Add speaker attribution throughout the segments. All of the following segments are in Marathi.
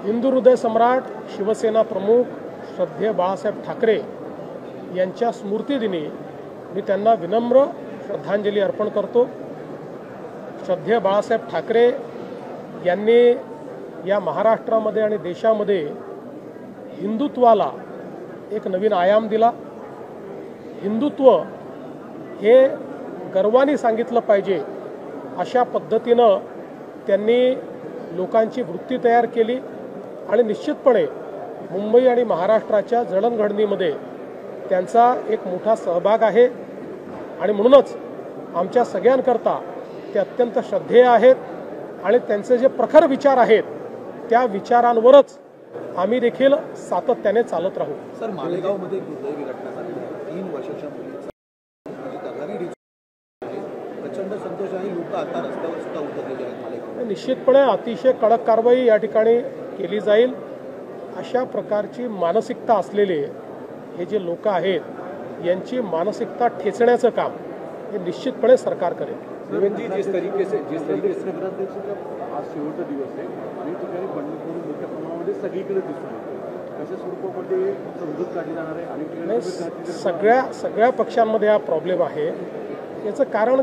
Speaker 1: हिंदू हृदय सम्राट शिवसेना प्रमुख श्रद्धेय बाळासाहेब ठाकरे यांच्या स्मृतिदिनी मी त्यांना विनम्र श्रद्धांजली अर्पण करतो। श्रद्धेय बाळासाहेब ठाकरे यांनी या महाराष्ट्रामध्ये आणि देशामध्ये हिंदुत्वाला एक नवीन आयाम दिला। हिंदुत्व हे गर्वाने सांगितलं पाहिजे अशा पद्धतीनं त्यांनी लोकांची वृत्ती तयार केली आणि निश्चितपणे मुंबई आणि महाराष्ट्राच्या जडणघडणीमध्ये त्यांचा एक मोठा सहभाग आहे आणि म्हणूनच आमच्या सगळ्यांकरता ते अत्यंत श्रद्धेय आहेत आणि त्यांचे जे प्रखर विचार आहेत त्या विचारांवरच आम्ही देखील सातत्याने चालत राहू।
Speaker 2: सर, मालेगावमध्ये दुर्दैवी घटना झाली आहे। 3 वर्षाच्या मुलीचा प्रचंड संतोष आहे। लोक आता रस्त्यावर सुद्धा उतरलेले आहेत मालेगाव।
Speaker 1: निश्चितपणे अतिशय कडक कारवाई या ठिकाणी केली जाईल। अशा प्रकारची मानसिकता असलेले हे जे लोक आहेत यांची मानसिकता ठेचण्याचं काम हे निश्चितपणे सरकार करेल।
Speaker 3: जिस तरीके से आज शेवटचा दिवस आहे आणि ठिकाणी बंडखोरी मोठ्या प्रमाणामध्ये सगळीकडे दिसून येते। कशा स्वरूपामध्ये समजूत काढली जाणार आहे आणि
Speaker 1: सगळ्या पक्षांमध्ये हा प्रॉब्लेम आहे। याचं कारण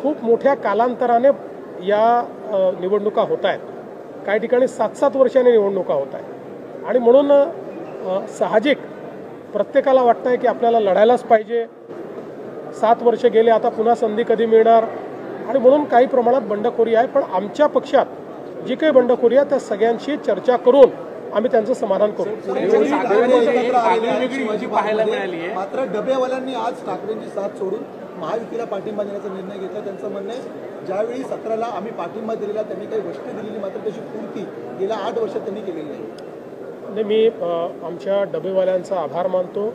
Speaker 1: खूप मोठ्या कालांतराने या निवडणुका होत आहेत। काही ठिकाणी 7-7 वर्षांनी निवडणुका होत आहेत आणि म्हणून साहजिक प्रत्येकाला वाटतं की आपल्याला लढायलाच पाहिजे। 7 वर्ष गेले, आता पुन्हा संधी कधी मिळणार आणि म्हणून काही प्रमाणात बंडखोरी आहे। पण आमच्या पक्षात जी काही बंडखोरी आहे त्या सगळ्यांशी चर्चा करून आम्ही त्यांचं समाधान करू।
Speaker 2: मात्र डबेवाल्यांनी आज ठाकरेंची साथ सोडून महायुतीला पाठिंबा देण्याचा निर्णय घेतला। त्यांचं म्हणणं आहे ज्यावेळी 17ला आम्ही पाठिंबा दिलेला त्यांनी काही गोष्टी दिलेली मात्र त्याची पूर्ती गेल्या 8 वर्षात त्यांनी केलेली नाही।
Speaker 1: मी आमच्या डबेवाल्यांचा आभार मानतो।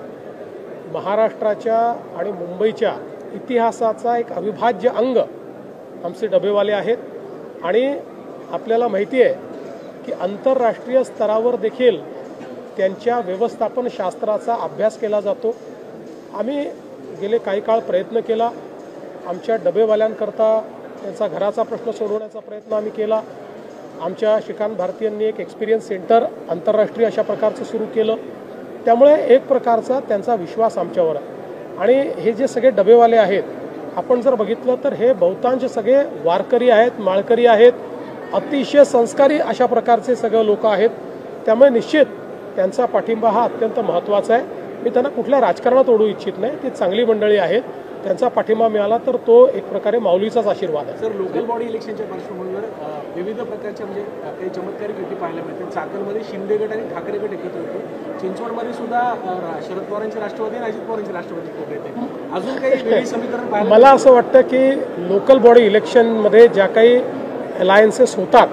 Speaker 1: महाराष्ट्राच्या आणि मुंबईच्या इतिहासाचा एक अविभाज्य अंग आमचे डबेवाले आहेत आणि आपल्याला माहिती आहे की आंतरराष्ट्रीय स्तरावर देखील त्यांच्या व्यवस्थापन शास्त्राचा अभ्यास केला जातो। आम्ही गेले काही काळ प्रयत्न केला। आमच्या डबेवाल्यांकरता त्यांचा घराचा प्रश्न सोडवण्याचा प्रयत्न आम्ही केला। आमच्या श्रीकांत भारतीयांनी एक एक्सपिरियन्स सेंटर आंतरराष्ट्रीय अशा प्रकारचं सुरू केलं। त्यामुळे एक प्रकारचा त्यांचा विश्वास आमच्यावर आहे आणि हे जे सगळे डबेवाले आहेत आपण जर बघितलं तर हे बहुतांश सगळे वारकरी आहेत, माळकरी आहेत, अतिशय संस्कारी अशा प्रकारचे सगळे लोक आहेत। त्यामुळे निश्चित त्यांचा पाठिंबा हा अत्यंत महत्त्वाचा आहे। मी त्यांना कुठल्या राजकारणात ओढू इच्छित नाही। ती चांगली मंडळी आहेत, त्यांचा पाठिंबा मिळाला तर तो एक प्रकारे माऊलीचाच आशीर्वाद आहे।
Speaker 4: सर, लोकल बॉडी इलेक्शनच्या पार्श्वभूमीवर विविध प्रकारच्या म्हणजे काही चमत्कारिक युती पाहायला मिळते। चाकणमध्ये शिंदे गट आणि ठाकरे गट एकत्र होते। चिंचवडमध्ये सुद्धा शरद पवारांचे राष्ट्रवादी आणि अजित पवारांचे राष्ट्रवादी एकत्र येते। अजून काही वेगळी समीकरण पाहायला
Speaker 1: मला असं वाटतं की लोकल बॉडी इलेक्शनमध्ये ज्या काही अलायन्सेस होतात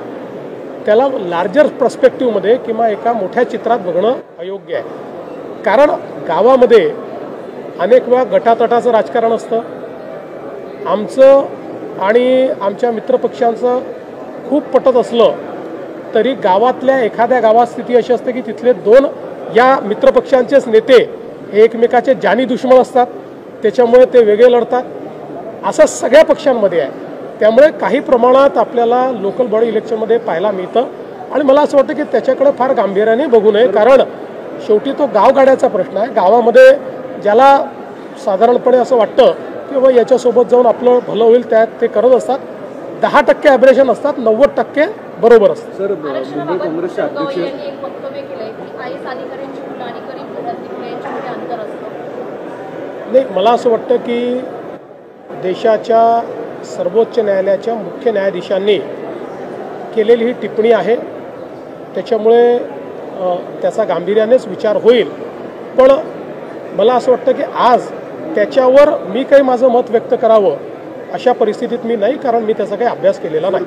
Speaker 1: त्याला लार्जर पर्स्पेक्टिव्हमध्ये किंवा एका मोठ्या चित्रात बघणं अयोग्य आहे। कारण गावामध्ये अनेक वेळा गटातटाचं राजकारण असतं। आमचं आणि आमच्या मित्रपक्षांचं खूप पटत असलं तरी गावातल्या एखाद्या गावात स्थिती अशी असते की तिथले 2 या मित्रपक्षांचेच नेते हे एकमेकाचे जानी दुश्मन असतात, त्याच्यामुळे ते वेगळे लढतात। असं सगळ्या पक्षांमध्ये आहे। त्यामुळे काही प्रमाणात आपल्याला लोकल बॉडी इलेक्शनमध्ये पाहायला मिळतं आणि मला असं वाटतं की त्याच्याकडे फार गांभीर्याने बघू नये। कारण शेवटी तो गावगाड्याचा प्रश्न आहे। गावामध्ये ज्याला साधारणपणे असं वाटतं की बाबा याच्यासोबत जाऊन आपलं भलं होईल त्यात ते करत असतात। 10% ॲब्रेशन असतात, 90% बरोबर असतात।
Speaker 3: सर, मुंबई काँग्रेसचे अध्यक्ष
Speaker 1: नाही, मला असं वाटतं की देशाच्या सर्वोच्च न्यायालयाच्या मुख्य न्यायाधीशांनी केलेली ही टिप्पणी आहे, त्याच्यामुळे त्याचा गांभीर्यानेच विचार होईल। पण मला असं वाटतं की आज त्याच्यावर मी काही माझं मत व्यक्त करावं अशा परिस्थितीत मी नाही, कारण मी त्याचा काही अभ्यास केलेला नाही।